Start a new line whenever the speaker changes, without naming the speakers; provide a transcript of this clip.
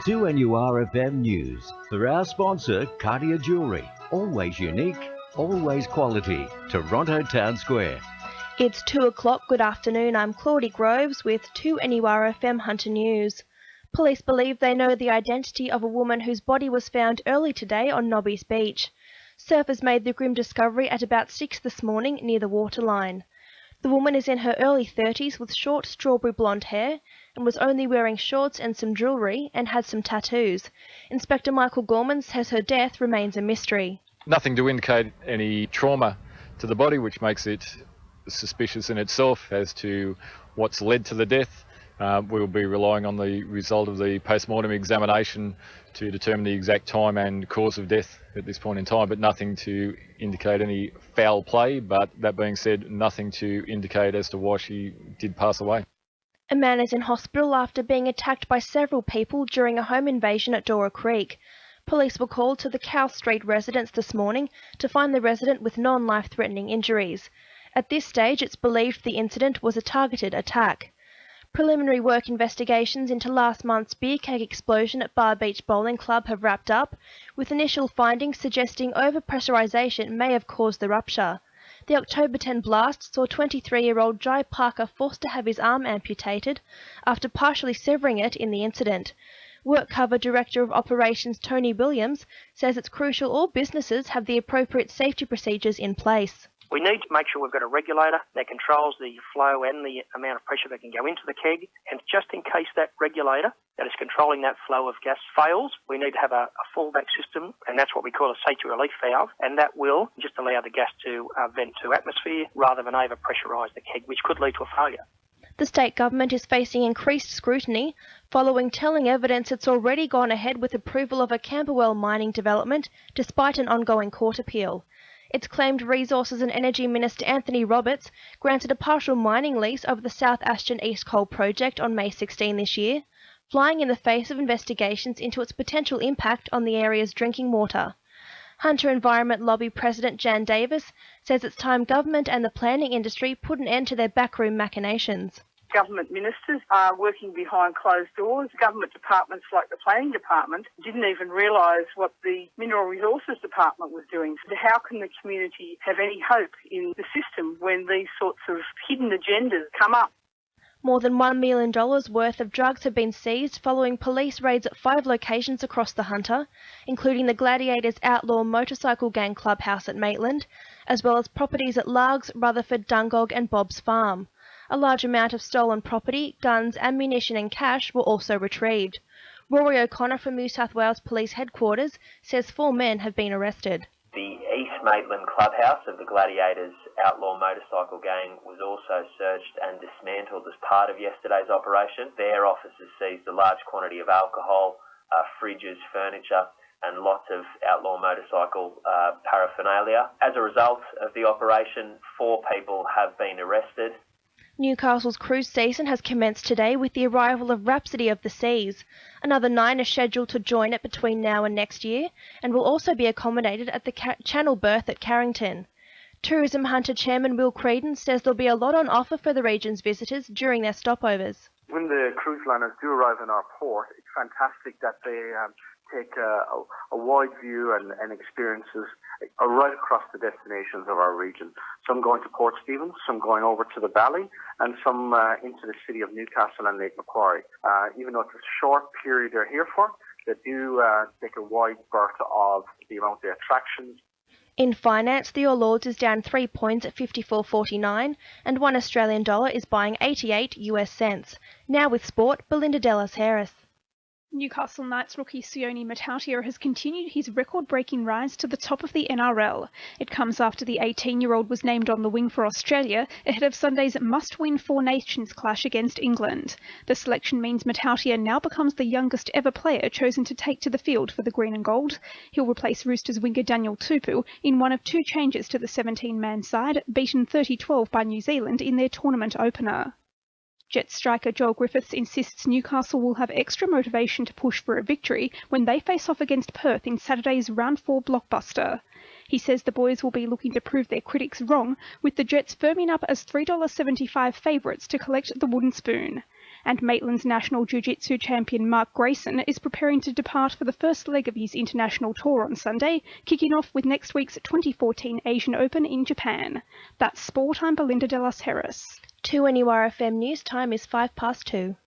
2NURFM News for our sponsor, Claudie Jewellery. Always unique, always quality. Toronto Town Square.
It's 2 o'clock. Good afternoon. I'm Claudie Groves with 2NURFM Hunter News. Police believe they know the identity of a woman whose body was found early today on Nobby's Beach. Surfers made the grim discovery at about 6 this morning near the waterline. The woman is in her early 30s with short strawberry blonde hair and was only wearing shorts and some jewellery and had some tattoos. Inspector Michael Gorman says her death remains a mystery.
Nothing to indicate any trauma to the body, which makes it suspicious in itself as to what's led to the death. We'll be relying on the result of the post-mortem examination to determine the exact time and cause of death at this point in time, but nothing to indicate any foul play. But that being said, nothing to indicate as to why she did pass away.
A man is in hospital after being attacked by several people during a home invasion at Dora Creek. Police were called to the Cow Street residence this morning to find the resident with non-life-threatening injuries. At this stage, it's believed the incident was a targeted attack. Preliminary work investigations into last month's beer keg explosion at Bar Beach Bowling Club have wrapped up, with initial findings suggesting overpressurisation may have caused the rupture. The October 10 blast saw 23-year-old Jai Parker forced to have his arm amputated after partially severing it in the incident. Work Cover Director of Operations Tony Williams says it's crucial all businesses have the appropriate safety procedures in place.
We need to make sure we've got a regulator that controls the flow and the amount of pressure that can go into the keg. And just in case that regulator that is controlling that flow of gas fails, we need to have a fallback system, and that's what we call a safety relief valve. And that will just allow the gas to vent to atmosphere rather than overpressurise the keg, which could lead to a failure.
The state government is facing increased scrutiny following telling evidence it's already gone ahead with approval of a Camberwell mining development despite an ongoing court appeal. Its claimed Resources and Energy Minister Anthony Roberts granted a partial mining lease over the South Ashton East Coal project on May 16 this year, flying in the face of investigations into its potential impact on the area's drinking water. Hunter Environment Lobby President Jan Davis says it's time government and the planning industry put an end to their backroom machinations.
Government ministers are working behind closed doors. Government departments like the Planning Department didn't even realise what the Mineral Resources Department was doing. So how can the community have any hope in the system when these sorts of hidden agendas come up?
More than $1 million worth of drugs have been seized following police raids at 5 locations across the Hunter, including the Gladiators Outlaw Motorcycle Gang Clubhouse at Maitland, as well as properties at Largs, Rutherford, Dungog and Bob's Farm. A large amount of stolen property, guns, ammunition and cash were also retrieved. Rory O'Connor from New South Wales Police Headquarters says 4 men have been arrested.
The East Maitland clubhouse of the Gladiators Outlaw Motorcycle Gang was also searched and dismantled as part of yesterday's operation. Their officers seized a large quantity of alcohol, fridges, furniture and lots of outlaw motorcycle paraphernalia. As a result of the operation, 4 people have been arrested.
Newcastle's cruise season has commenced today with the arrival of Rhapsody of the Seas. Another 9 are scheduled to join it between now and next year and will also be accommodated at the Channel berth at Carrington. Tourism Hunter Chairman Will Creedon says there'll be a lot on offer for the region's visitors during their stopovers.
When the cruise liners do arrive in our port, it's fantastic that they take a wide view and experiences right across the destinations of our region. Some going to Port Stephens, some going over to the Valley, and some into the city of Newcastle and Lake Macquarie. Even though it's a short period they're here for, they do take a wide berth of the amount of attractions.
In finance, the All Lords is down 3 points at 54.49 and $1 Australian dollar is buying 88 US cents. Now with sport, Belinda Dellas-Harris.
Newcastle Knights rookie Sione Matautia has continued his record-breaking rise to the top of the NRL. It comes after the 18-year-old was named on the wing for Australia ahead of Sunday's must-win Four Nations clash against England. The selection means Matautia now becomes the youngest ever player chosen to take to the field for the green and gold. He'll replace Roosters winger Daniel Tupou in one of 2 changes to the 17-man side, beaten 30-12 by New Zealand in their tournament opener. Jets striker Joel Griffiths insists Newcastle will have extra motivation to push for a victory when they face off against Perth in Saturday's Round 4 blockbuster. He says the boys will be looking to prove their critics wrong, with the Jets firming up as $3.75 favourites to collect the wooden spoon. And Maitland's national jiu-jitsu champion Mark Grayson is preparing to depart for the first leg of his international tour on Sunday, kicking off with next week's 2014 Asian Open in Japan. That's Sport, I'm Belinda de los Heras.
2 NURFM news time is 2:05.